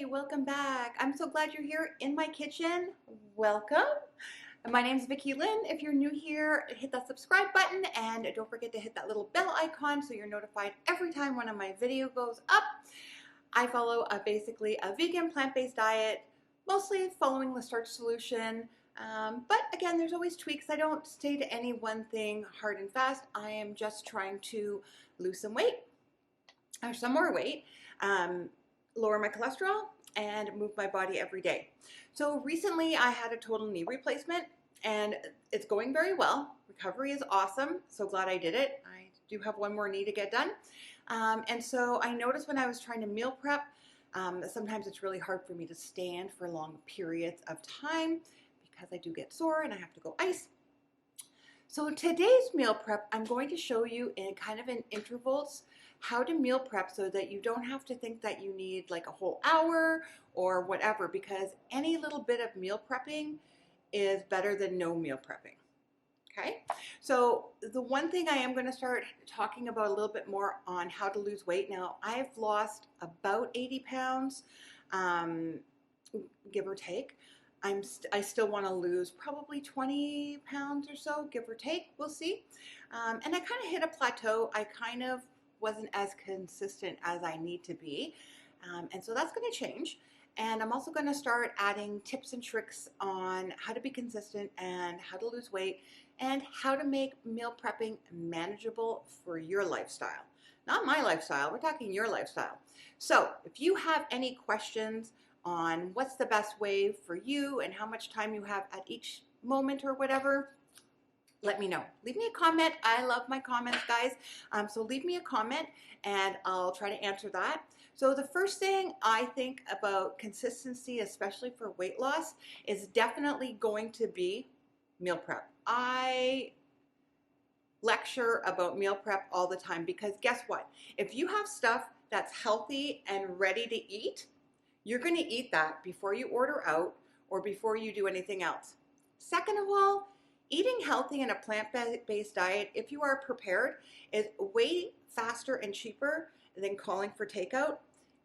Hey, welcome back. I'm so glad you're here in my kitchen. Welcome. My name is Vicki-Lynne. If you're new here, hit that subscribe button and don't forget to hit that little bell icon so you're notified every time one of my videos goes up. I follow basically a vegan plant-based diet, mostly following the Starch Solution. But again, there's always tweaks. I don't stay to any one thing hard and fast. I am just trying to lose some weight or some more weight. Lower my cholesterol, and move my body every day. So recently I had a total knee replacement and it's going very well. Recovery is awesome. So glad I did it. I do have one more knee to get done. And so I noticed when I was trying to meal prep, sometimes it's really hard for me to stand for long periods of time because I do get sore and I have to go ice. So today's meal prep, I'm going to show you in kind of in intervals how to meal prep so that you don't have to think that you need like a whole hour or whatever, because any little bit of meal prepping is better than no meal prepping. Okay, so the one thing I am going to start talking about a little bit more on how to lose weight. Now, I've lost about 80 pounds, give or take. I still want to lose probably 20 pounds or so, give or take. We'll see. And I kind of hit a plateau. I kind of wasn't as consistent as I need to be. And so that's going to change. And I'm also going to start adding tips and tricks on how to be consistent and how to lose weight and how to make meal prepping manageable for your lifestyle. Not my lifestyle, we're talking your lifestyle. So if you have any questions on what's the best way for you and how much time you have at each moment or whatever, let me know. Leave me a comment. I love my comments, guys. So leave me a comment and I'll try to answer that. So the first thing I think about consistency, especially for weight loss, is definitely going to be meal prep. I lecture about meal prep all the time because guess what? If you have stuff that's healthy and ready to eat, you're going to eat that before you order out or before you do anything else. Second of all, eating healthy in a plant-based diet, if you are prepared, is way faster and cheaper than calling for takeout,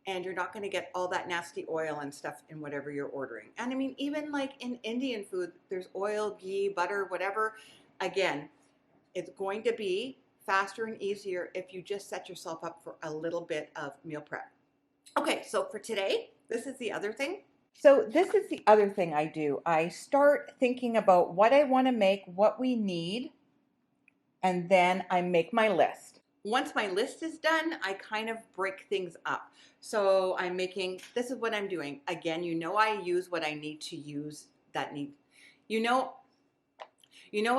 and you're not going to get all that nasty oil and stuff in whatever you're ordering. And I mean, even like in Indian food, there's oil, ghee, butter, whatever. Again, it's going to be faster and easier if you just set yourself up for a little bit of meal prep. Okay, so for today, this is the other thing. So this is the other thing I do. I start thinking about what I want to make, what we need, and then I make my list. Once my list is done, I kind of break things up. So I'm making, this is what I'm doing. Again, you know I use what I need to use that need. You know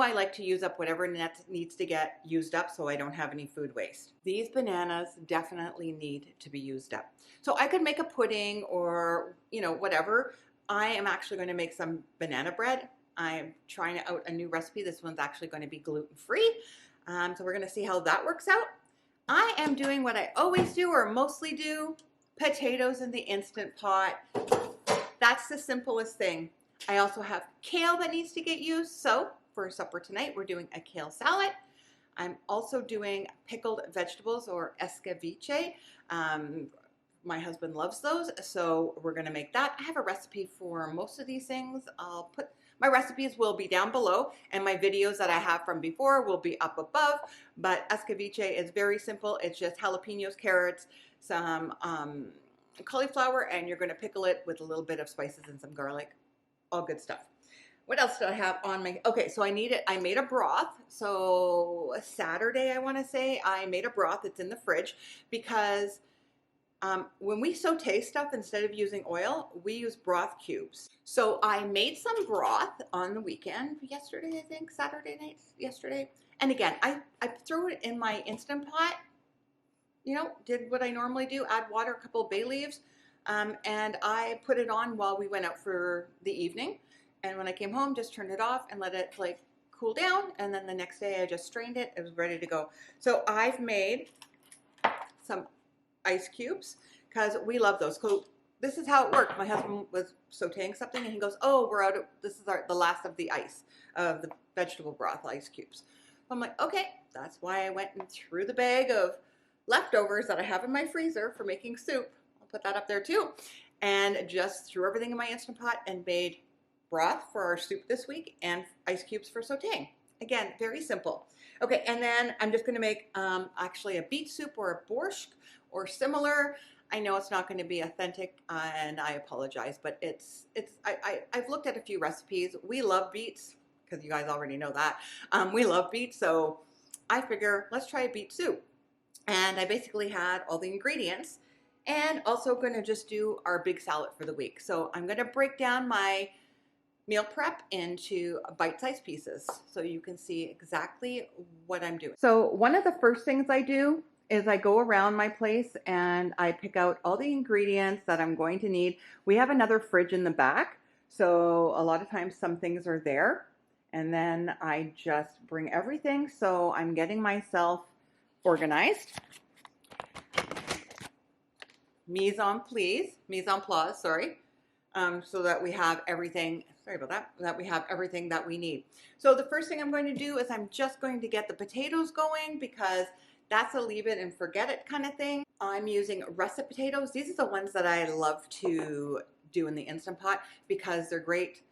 I like to use up whatever needs to get used up so I don't have any food waste. These bananas definitely need to be used up. So I could make a pudding or, whatever. I am actually going to make some banana bread. I'm trying out a new recipe. This one's actually going to be gluten-free. So we're going to see how that works out. I am doing what I always do or mostly do, potatoes in the Instant Pot. That's the simplest thing. I also have kale that needs to get used. So for supper tonight, we're doing a kale salad. I'm also doing pickled vegetables or escabeche. My husband loves those, so we're going to make that. I have a recipe for most of these things. My recipes will be down below, and my videos that I have from before will be up above. But escabeche is very simple. It's just jalapenos, carrots, some cauliflower, and you're going to pickle it with a little bit of spices and some garlic. All good stuff. What else do I have on my, okay, so I made a broth. So Saturday, I want to say, I made a broth. It's in the fridge because when we saute stuff, instead of using oil, we use broth cubes. So I made some broth on the weekend, yesterday, I think, Saturday night, yesterday. And again, I threw it in my Instant Pot, did what I normally do, add water, a couple of bay leaves, and I put it on while we went out for the evening. And when I came home, just turned it off and let it like cool down. And then the next day I just strained it. It was ready to go. So I've made some ice cubes because we love those. So this is how it worked. My husband was sauteing something and he goes, oh, we're out of, this is the last of the ice, of the vegetable broth ice cubes. I'm like, okay, that's why I went and threw the bag of leftovers that I have in my freezer for making soup. I'll put that up there too. and just threw everything in my Instant Pot and made broth for our soup this week and ice cubes for sauteing. Again, very simple. Okay, and then I'm just gonna make actually a beet soup or a borscht or similar. I know it's not going to be authentic, and I apologize, but I've looked at a few recipes. We love beets, because you guys already know that. We love beets, so I figure let's try a beet soup. And I basically had all the ingredients, and also going to just do our big salad for the week. So I'm going to break down my meal prep into bite-sized pieces so you can see exactly what I'm doing. So one of the first things I do is I go around my place and I pick out all the ingredients that I'm going to need. We have another fridge in the back, so a lot of times some things are there, and then I just bring everything, so I'm getting myself organized. Mise en place, sorry. So that we have everything, sorry about that, that we have everything that we need. So the first thing I'm going to do is I'm just going to get the potatoes going, because that's a leave it and forget it kind of thing. I'm using russet potatoes. These are the ones that I love to do in the Instant Pot because they're great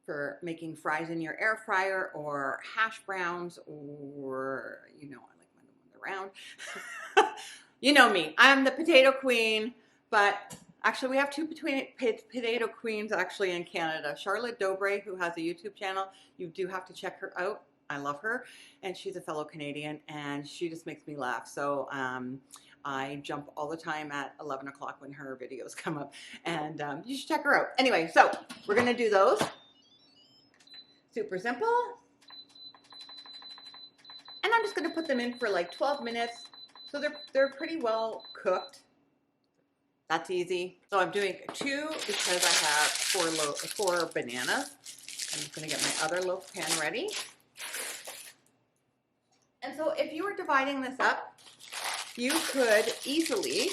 for making fries in your air fryer or hash browns, or, you know, I like my ones around. You know me, I'm the potato queen, but actually we have two potato queens actually in Canada. Charlotte Dobre, who has a YouTube channel, you do have to check her out. I love her, and she's a fellow Canadian, and she just makes me laugh. So I jump all the time at 11 o'clock when her videos come up, and you should check her out. Anyway, so we're gonna do those. Super simple. And I'm just gonna put them in for like 12 minutes. So they're pretty well cooked. That's easy. So I'm doing 2 because I have 4 bananas. I'm just gonna get my other loaf pan ready. And so if you were dividing this up, you could easily,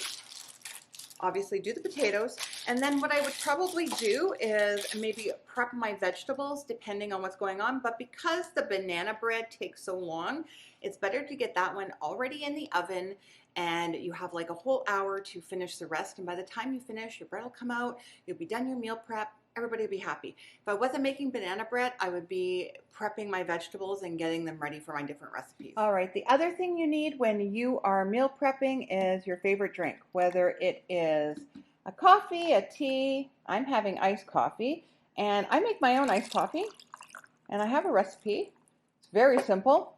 obviously, do the potatoes. And then what I would probably do is maybe prep my vegetables depending on what's going on. But because the banana bread takes so long, it's better to get that one already in the oven, and you have like a whole hour to finish the rest. And by the time you finish, your bread will come out, you'll be done your meal prep, everybody will be happy. If I wasn't making banana bread, I would be prepping my vegetables and getting them ready for my different recipes. All right, the other thing you need when you are meal prepping is your favorite drink, whether it is a coffee, a tea. I'm having iced coffee, and I make my own iced coffee, and I have a recipe. It's very simple.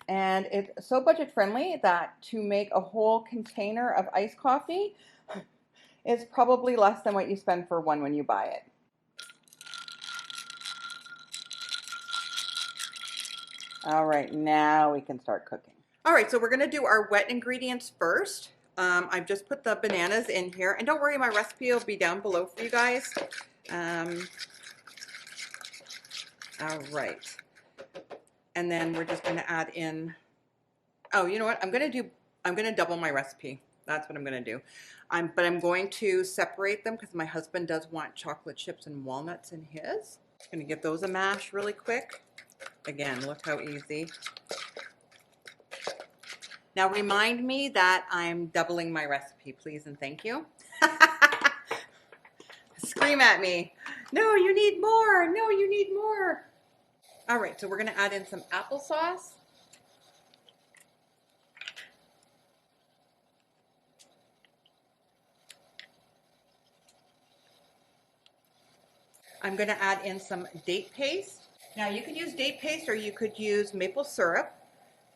And it's so budget friendly that to make a whole container of iced coffee is probably less than what you spend for one when you buy it. All right, now we can start cooking. All right, so we're gonna do our wet ingredients first. I've just put the bananas in here, and don't worry, my recipe will be down below for you guys. All right. And then we're just gonna add in, oh, you know what? I'm gonna double my recipe. That's what I'm gonna do. But I'm going to separate them because my husband does want chocolate chips and walnuts in his. I'm gonna give those a mash really quick. Again, look how easy. Now remind me that I'm doubling my recipe, please and thank you. Scream at me. No, you need more. No, you need more. All right, so we're gonna add in some applesauce. I'm gonna add in some date paste. Now you could use date paste or you could use maple syrup.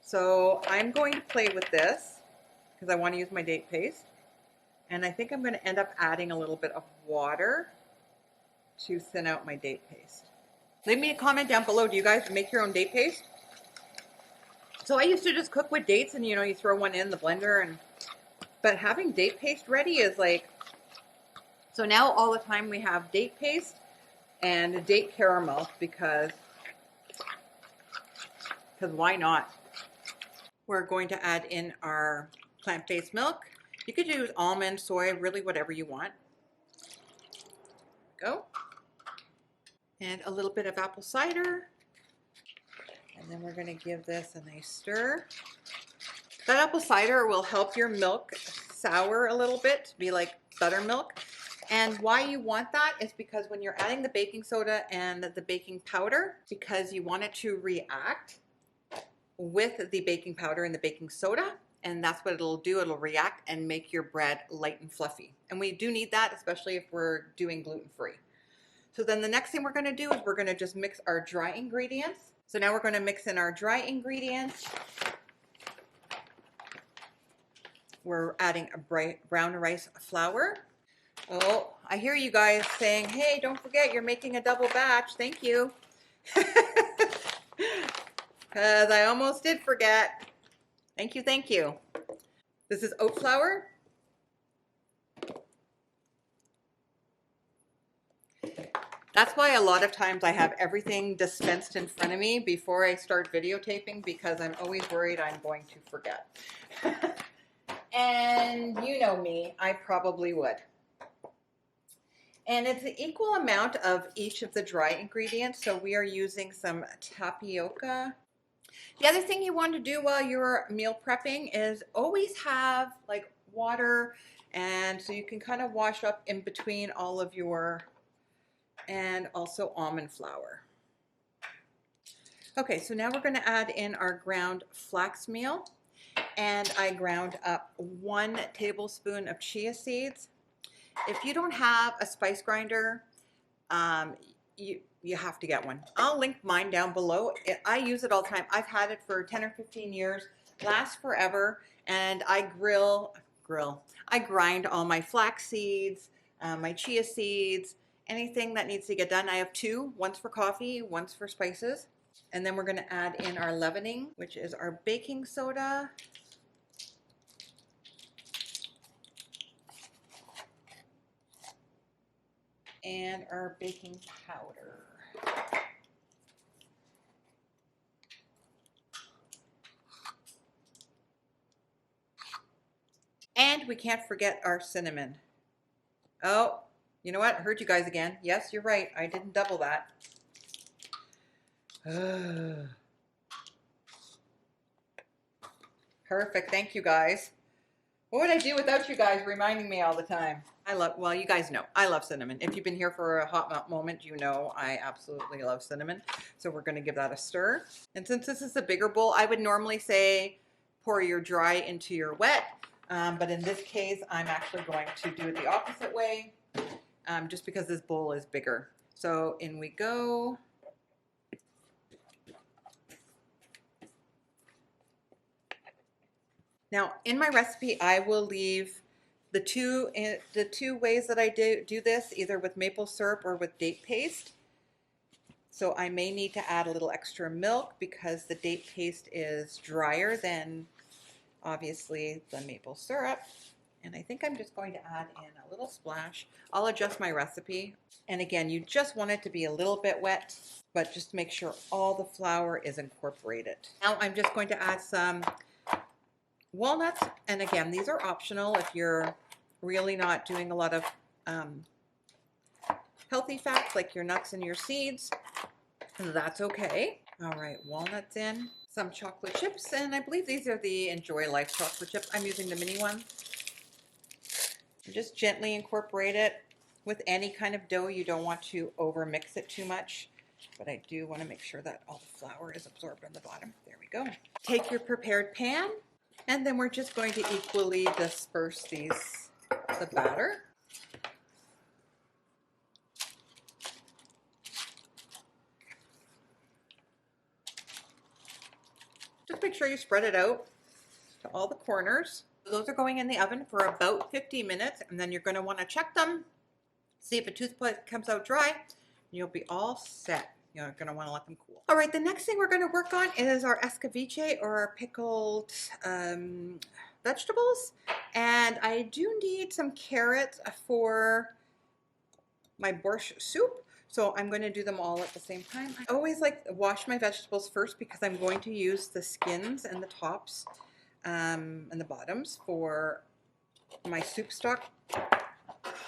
So I'm going to play with this because I want to use my date paste. And I think I'm going to end up adding a little bit of water to thin out my date paste. Leave me a comment down below. Do you guys make your own date paste? So I used to just cook with dates and, you know, you throw one in the blender, but having date paste ready is like, so now all the time we have date paste and date caramel because why not? We're going to add in our plant-based milk. You could use almond, soy, really whatever you want. Go. And a little bit of apple cider. And then we're going to give this a nice stir. That apple cider will help your milk sour a little bit, be like buttermilk. And why you want that is because when you're adding the baking soda and the baking powder, because you want it to react with the baking powder and the baking soda, and that's what it'll do. It'll react and make your bread light and fluffy. And we do need that, especially if we're doing gluten-free. So then the next thing we're gonna do is we're gonna just mix our dry ingredients. So now we're gonna mix in our dry ingredients. We're adding a brown rice flour. Oh, I hear you guys saying, hey, don't forget you're making a double batch. Thank you. Because I almost did forget. Thank you, thank you. This is oat flour. That's why a lot of times I have everything dispensed in front of me before I start videotaping, because I'm always worried I'm going to forget. And you know me, I probably would. And it's an equal amount of each of the dry ingredients. So we are using some tapioca. The other thing you want to do while you're meal prepping is always have like water, and so you can kind of wash up in between all of your, and also almond flour. Okay, so now we're going to add in our ground flax meal, and I ground up 1 tablespoon of chia seeds. If you don't have a spice grinder, you have to get one. I'll link mine down below. I use it all the time. I've had it for 10 or 15 years, lasts forever, and I I grind all my flax seeds, my chia seeds, anything that needs to get done. I have 2, one's for coffee, one's for spices. And then we're going to add in our leavening, which is our baking soda. And our baking powder. And we can't forget our cinnamon. Oh, you know what? I heard you guys again. Yes, you're right. I didn't double that. Perfect. Thank you guys. What would I do without you guys reminding me all the time? Well, you guys know, I love cinnamon. If you've been here for a hot moment, you know I absolutely love cinnamon. So we're going to give that a stir. And since this is a bigger bowl, I would normally say pour your dry into your wet. But in this case, I'm actually going to do it the opposite way, just because this bowl is bigger. So in we go. Now, in my recipe, I will leave the two ways that I do this, either with maple syrup or with date paste. So I may need to add a little extra milk because the date paste is drier than, obviously, the maple syrup. And I think I'm just going to add in a little splash. I'll adjust my recipe. And again, you just want it to be a little bit wet, but just make sure all the flour is incorporated. Now I'm just going to add some walnuts, and again, these are optional if you're really not doing a lot of healthy fats like your nuts and your seeds. That's okay. All right, walnuts in, some chocolate chips, and I believe these are the Enjoy Life chocolate chips. I'm using the mini one. Just gently incorporate it. With any kind of dough, you don't want to over mix it too much, but I do want to make sure that all the flour is absorbed on the bottom. There we go. Take your prepared pan, and then we're just going to equally disperse the batter. Just make sure you spread it out to all the corners. Those are going in the oven for about 50 minutes, and then you're going to want to check them, see if a toothpick comes out dry, and you'll be all set. You're going to want to let them cool. All right, the next thing we're going to work on is our escabeche, or our pickled vegetables. And I do need some carrots for my borscht soup. So I'm going to do them all at the same time. I always like to wash my vegetables first because I'm going to use the skins and the tops and the bottoms for my soup stock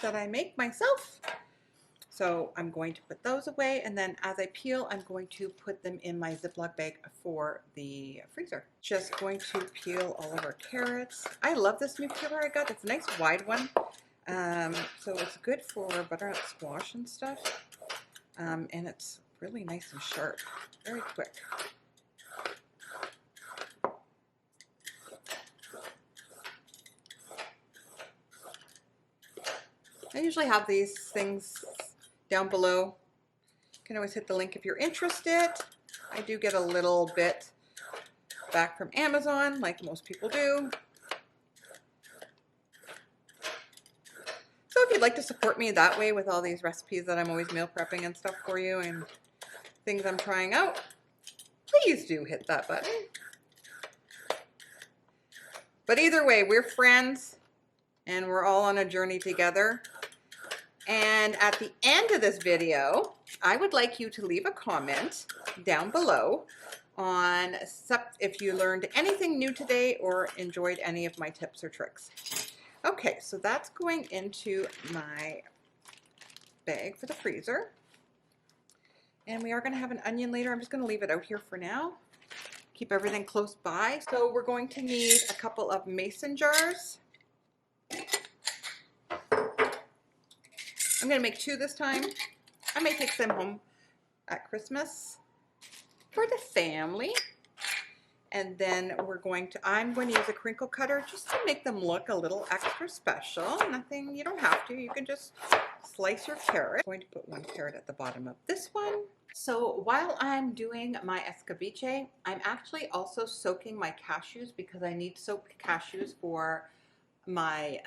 that I make myself. So I'm going to put those away, and then as I peel, I'm going to put them in my Ziploc bag for the freezer. Just going to peel all of our carrots. I love this new peeler I got. It's a nice wide one. So it's good for butternut squash and stuff. And it's really nice and sharp, very quick. I usually have these things down below. You can always hit the link if you're interested. I do get a little bit back from Amazon, like most people do. So if you'd like to support me that way with all these recipes that I'm always meal prepping and stuff for you and things I'm trying out, please do hit that button. But either way, we're friends and we're all on a journey together. And at the end of this video, I would like you to leave a comment down below on if you learned anything new today or enjoyed any of my tips or tricks. Okay, so that's going into my bag for the freezer. And we are going to have an onion later. I'm just going to leave it out here for now. Keep everything close by. So we're going to need a couple of mason jars. I'm going to make 2 this time. I may take them home at Christmas for the family. And then I'm going to use a crinkle cutter just to make them look a little extra special. Nothing, you don't have to. You can just slice your carrot. I'm going to put 1 carrot at the bottom of this one. So while I'm doing my escabeche, I'm actually also soaking my cashews because I need soaked cashews for my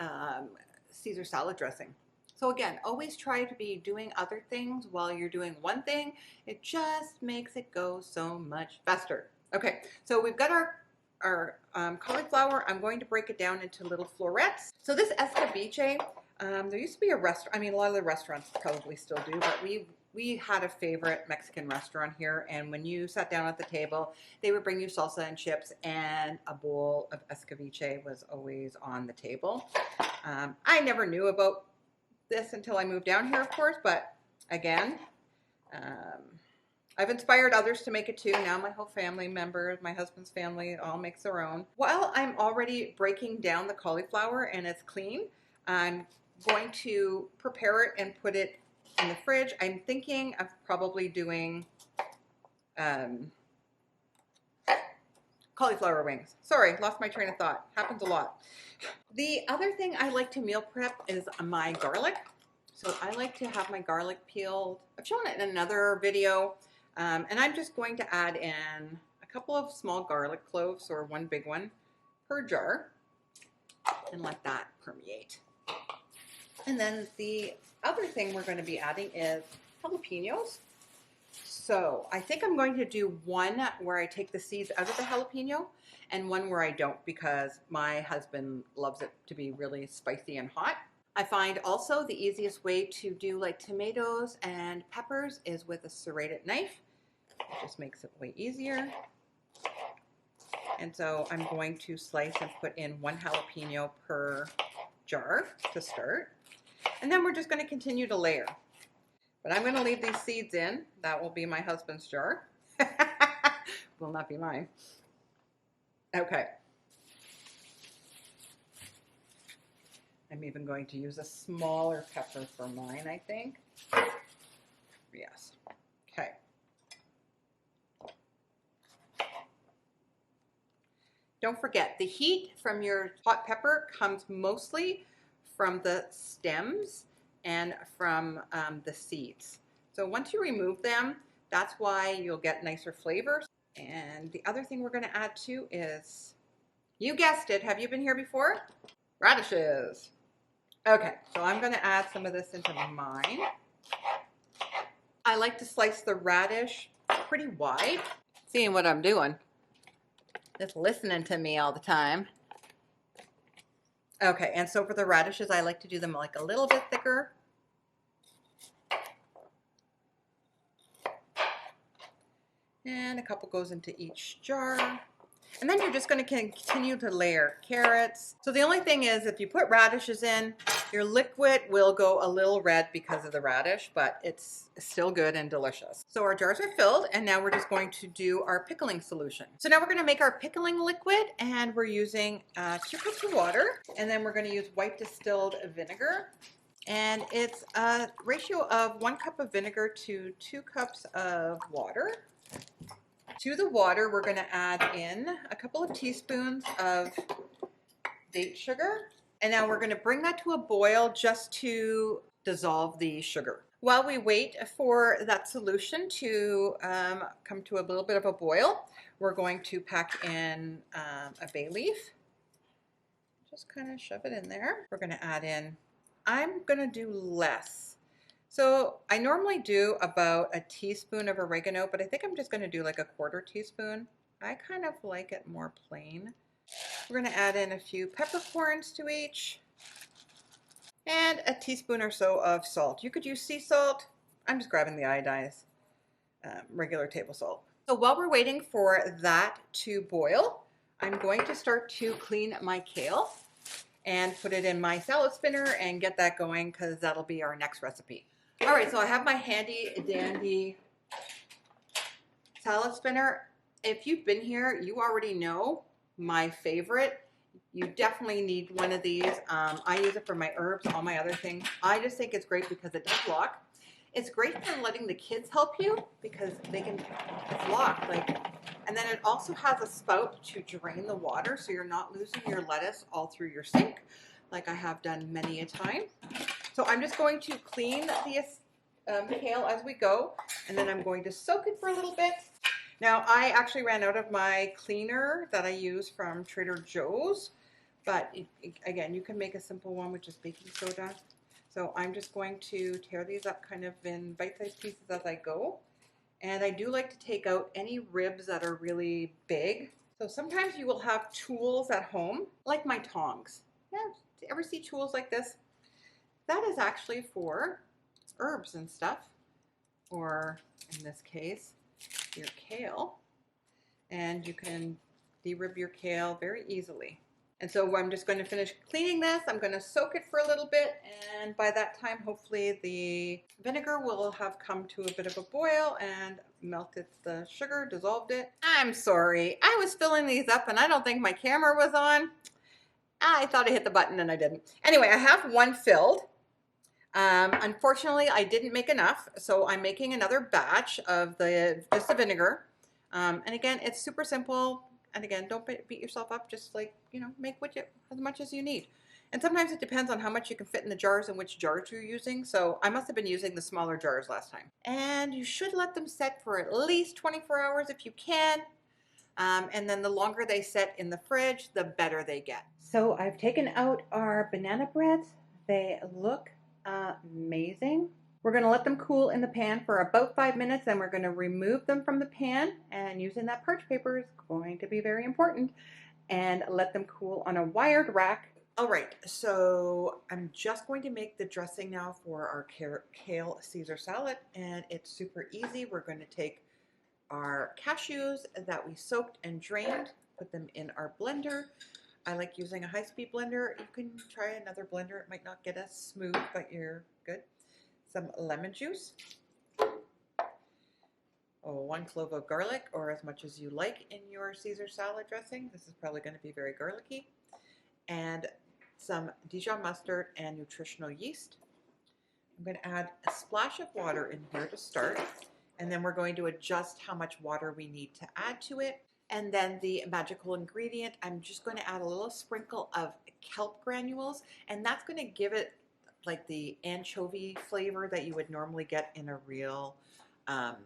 Caesar salad dressing. So again, always try to be doing other things while you're doing one thing. It just makes it go so much faster. Okay, so we've got our cauliflower. I'm going to break it down into little florets. So this escabeche, there used to be a restaurant. I mean, a lot of the restaurants probably still do, but we had a favorite Mexican restaurant here, and when you sat down at the table, they would bring you salsa and chips, and a bowl of escabeche was always on the table. I never knew about this until I moved down here, of course, but again, I've inspired others to make it too. Now my whole family members, my husband's family, all makes their own. While I'm already breaking down the cauliflower and it's clean, I'm going to prepare it and put it in the fridge. I'm thinking of probably doing cauliflower wings. Sorry, lost my train of thought. Happens a lot. The other thing I like to meal prep is my garlic. So I like to have my garlic peeled. I've shown it in another video. And I'm just going to add in a couple of small garlic cloves or 1 big one per jar and let that permeate. And then the other thing we're going to be adding is jalapenos. So I think I'm going to do one where I take the seeds out of the jalapeno and one where I don't because my husband loves it to be really spicy and hot. I find also the easiest way to do like tomatoes and peppers is with a serrated knife. It just makes it way easier. And so I'm going to slice and put in 1 jalapeno per jar to start. And then we're just going to continue to layer. But I'm going to leave these seeds in. That will be my husband's jar. Will not be mine. Okay. I'm even going to use a smaller pepper for mine, I think. Yes. Okay. Don't forget, the heat from your hot pepper comes mostly from the stems and from the seeds. So once you remove them, that's why you'll get nicer flavors. And the other thing we're going to add too is, you guessed it, have you been here before? Radishes. Okay, so I'm going to add some of this into mine. I like to slice the radish pretty wide. Seeing what I'm doing. Just listening to me all the time. Okay, and so for the radishes, I like to do them like a little bit thicker. And a couple goes into each jar. And then you're just going to continue to layer carrots. So the only thing is, if you put radishes in, Your liquid will go a little red because of the radish, but it's still good and delicious. So our jars are filled, and now we're just going to do our pickling solution. So now we're going to make our pickling liquid, and we're using 2 cups of water, and then we're going to use white distilled vinegar. And it's a ratio of 1 cup of vinegar to 2 cups of water. To the water, we're going to add in a couple of teaspoons of date sugar. And now we're going to bring that to a boil just to dissolve the sugar. While we wait for that solution to come to a little bit of a boil, we're going to pack in a bay leaf. Just kind of shove it in there. We're going to add in, I'm going to do less. So I normally do about a teaspoon of oregano, but I think I'm just going to do like a 1/4 teaspoon. I kind of like it more plain. We're going to add in a few peppercorns to each, and a teaspoon or so of salt. You could use sea salt. I'm just grabbing the iodized regular table salt. So while we're waiting for that to boil, I'm going to start to clean my kale and put it in my salad spinner and get that going, because that'll be our next recipe. All right, so I have my handy dandy salad spinner. If you've been here, you already know my favorite. You definitely need one of these. I use it for my herbs, all my other things. I just think it's great because it does lock. It's great for letting the kids help you because they can, it's locked. And then it also has a spout to drain the water, so you're not losing your lettuce all through your sink, like I have done many a time. So I'm just going to clean the kale as we go, and then I'm going to soak it for a little bit. Now, I actually ran out of my cleaner that I use from Trader Joe's, but again, you can make a simple one with just baking soda. So I'm just going to tear these up kind of in bite-sized pieces as I go. And I do like to take out any ribs that are really big. So sometimes you will have tools at home, like my tongs. Yeah, ever see tools like this? That is actually for herbs and stuff, or in this case, your kale. And you can de-rib your kale very easily. And so I'm just going to finish cleaning this. I'm going to soak it for a little bit, and by that time, hopefully the vinegar will have come to a bit of a boil and melted the sugar, dissolved it. I'm sorry, I was filling these up and I don't think my camera was on. I thought I hit the button and I didn't. Anyway, I have one filled. Unfortunately, I didn't make enough, so I'm making another batch of just the vinegar. And again, it's super simple. And again, don't beat yourself up. Just make as much as you need. And sometimes it depends on how much you can fit in the jars and which jars you're using. So I must have been using the smaller jars last time. And you should let them set for at least 24 hours if you can. And then the longer they set in the fridge, the better they get. So I've taken out our banana breads. They look amazing. We're going to let them cool in the pan for about 5 minutes, and we're going to remove them from the pan, and using that parchment paper is going to be very important, and let them cool on a wired rack. All right, so I'm just going to make the dressing now for our kale Caesar salad, and it's super easy. We're going to take our cashews that we soaked and drained, put them in our blender. I like using a high-speed blender. You can try another blender. It might not get as smooth, but you're good. Some lemon juice. 1 clove of garlic, or as much as you like in your Caesar salad dressing. This is probably going to be very garlicky. And some Dijon mustard and nutritional yeast. I'm going to add a splash of water in here to start. And then we're going to adjust how much water we need to add to it. And then the magical ingredient, I'm just going to add a little sprinkle of kelp granules, and that's going to give it like the anchovy flavor that you would normally get in a real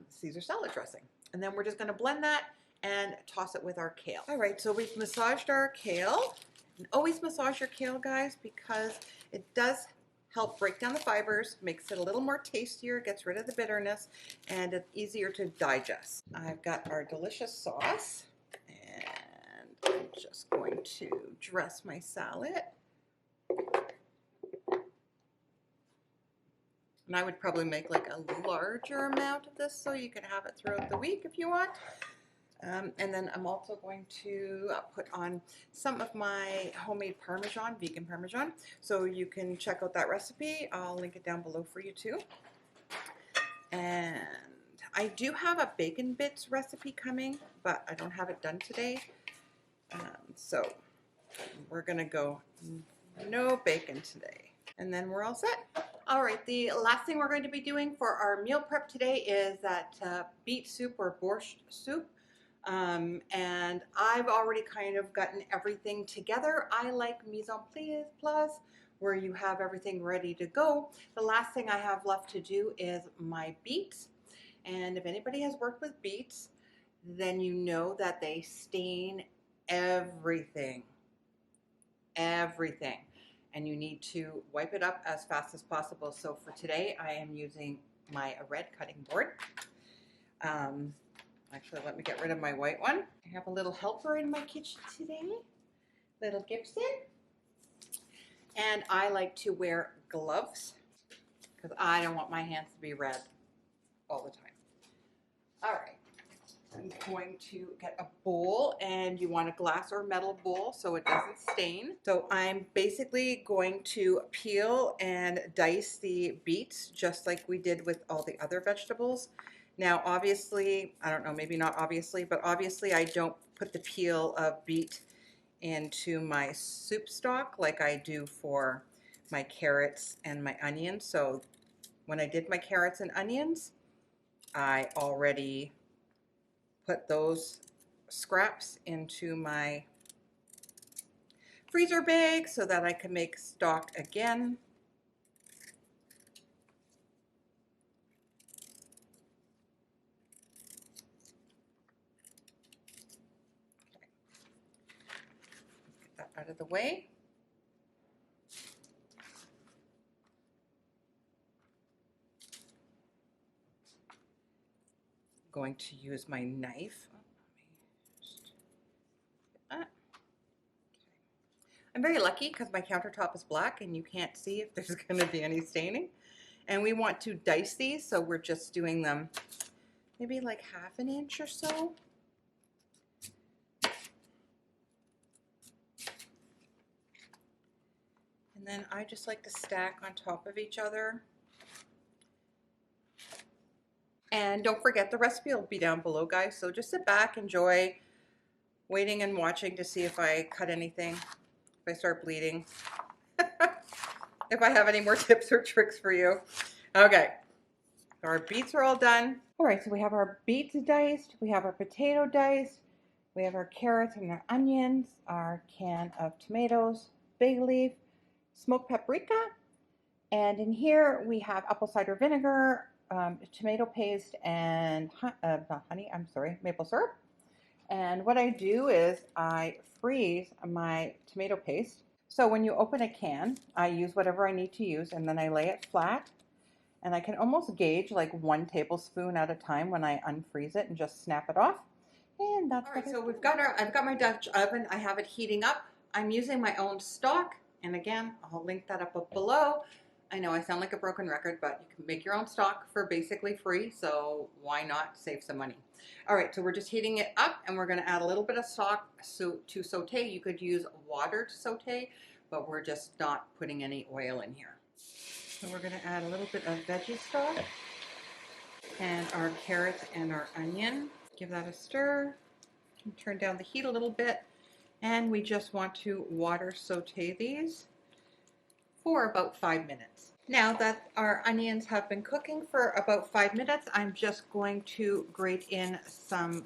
Caesar salad dressing. And then we're just going to blend that and toss it with our kale. All right, so we've massaged our kale. And always massage your kale, guys, because it does help break down the fibers, makes it a little more tastier, gets rid of the bitterness, and it's easier to digest. I've got our delicious sauce, and I'm just going to dress my salad. And I would probably make like a larger amount of this so you can have it throughout the week if you want. And then I'm also going to put on some of my homemade Parmesan, vegan Parmesan. So you can check out that recipe. I'll link it down below for you too. And I do have a bacon bits recipe coming, but I don't have it done today. So we're gonna go no bacon today. And then we're all set. All right, the last thing we're going to be doing for our meal prep today is that beet soup or borscht soup. And I've already kind of gotten everything together. I like mise en place, where you have everything ready to go. The last thing I have left to do is my beets. And if anybody has worked with beets, then you know that they stain everything. Everything. And you need to wipe it up as fast as possible. So for today, I am using my red cutting board. Actually, let me get rid of my white one. I have a little helper in my kitchen today, little Gibson. And I like to wear gloves because I don't want my hands to be red all the time. All right, I'm going to get a bowl, and you want a glass or metal bowl so it doesn't stain. So I'm basically going to peel and dice the beets just like we did with all the other vegetables. Now, obviously, I don't know, maybe not obviously, but obviously I don't put the peel of beet into my soup stock like I do for my carrots and my onions. So when I did my carrots and onions, I already put those scraps into my freezer bag so that I can make stock again. Get that out of the way. I'm going to use my knife. I'm very lucky because my countertop is black and you can't see if there's going to be any staining. And we want to dice these, so we're just doing them maybe like ½ an inch or so. And then I just like to stack on top of each other. And don't forget, the recipe will be down below, guys. So just sit back, enjoy waiting and watching to see if I cut anything, if I start bleeding, if I have any more tips or tricks for you. Okay, so our beets are all done. All right, so we have our beets diced, we have our potato diced, we have our carrots and our onions, our can of tomatoes, bay leaf, smoked paprika, and in here we have apple cider vinegar, tomato paste, and not honey, I'm sorry, maple syrup. And what I do is I freeze my tomato paste. So when you open a can, I use whatever I need to use, and then I lay it flat. And I can almost gauge like 1 tablespoon at a time when I unfreeze it and just snap it off. And that's all right. So I've got my Dutch oven. I have it heating up. I'm using my own stock, and again, I'll link that up below. I know I sound like a broken record, but you can make your own stock for basically free, so why not save some money? All right, so we're just heating it up, and we're going to add a little bit of stock to saute. You could use water to saute, but we're just not putting any oil in here. So we're going to add a little bit of veggie stock and our carrots and our onion. Give that a stir. Turn down the heat a little bit, and we just want to water saute these for about 5 minutes. Now that our onions have been cooking for about 5 minutes, I'm just going to grate in some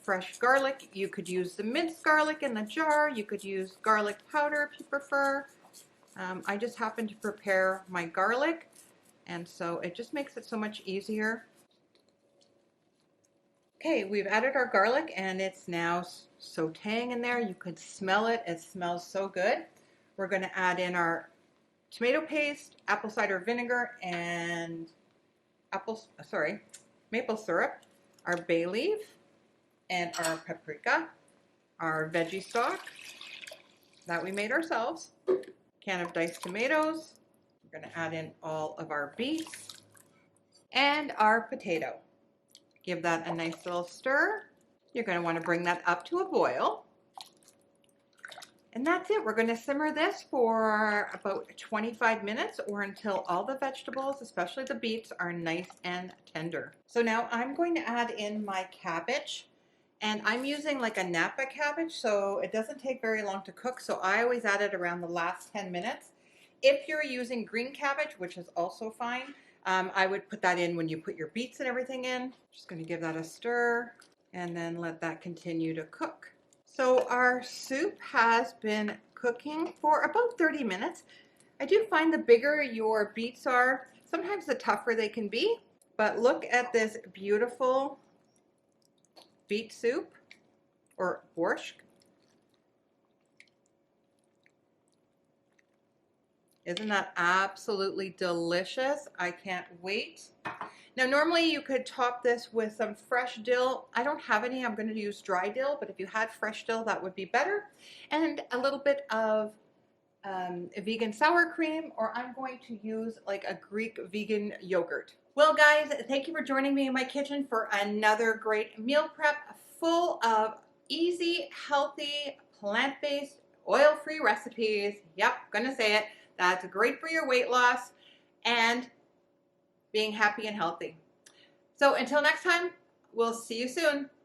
fresh garlic. You could use the minced garlic in the jar. You could use garlic powder if you prefer. I just happen to prepare my garlic, and so it just makes it so much easier. Okay, we've added our garlic, and it's now sauteing in there. You could smell it. It smells so good. We're going to add in our tomato paste, apple cider vinegar, and maple syrup, our bay leaf, and our paprika, our veggie stock that we made ourselves, can of diced tomatoes. We're going to add in all of our beets and our potato. Give that a nice little stir. You're going to want to bring that up to a boil. And that's it. We're going to simmer this for about 25 minutes or until all the vegetables, especially the beets, are nice and tender. So now I'm going to add in my cabbage. And I'm using like a Napa cabbage, so it doesn't take very long to cook. So I always add it around the last 10 minutes. If you're using green cabbage, which is also fine, I would put that in when you put your beets and everything in. Just going to give that a stir and then let that continue to cook. So our soup has been cooking for about 30 minutes. I do find the bigger your beets are, sometimes the tougher they can be. But look at this beautiful beet soup or borscht. Isn't that absolutely delicious? I can't wait. Now normally you could top this with some fresh dill. I don't have any, I'm going to use dry dill, but if you had fresh dill that would be better. And a little bit of vegan sour cream, or I'm going to use like a Greek vegan yogurt. Well guys, thank you for joining me in my kitchen for another great meal prep full of easy, healthy, plant-based, oil-free recipes. Yep, gonna say it. That's great for your weight loss and being happy and healthy. So until next time, we'll see you soon.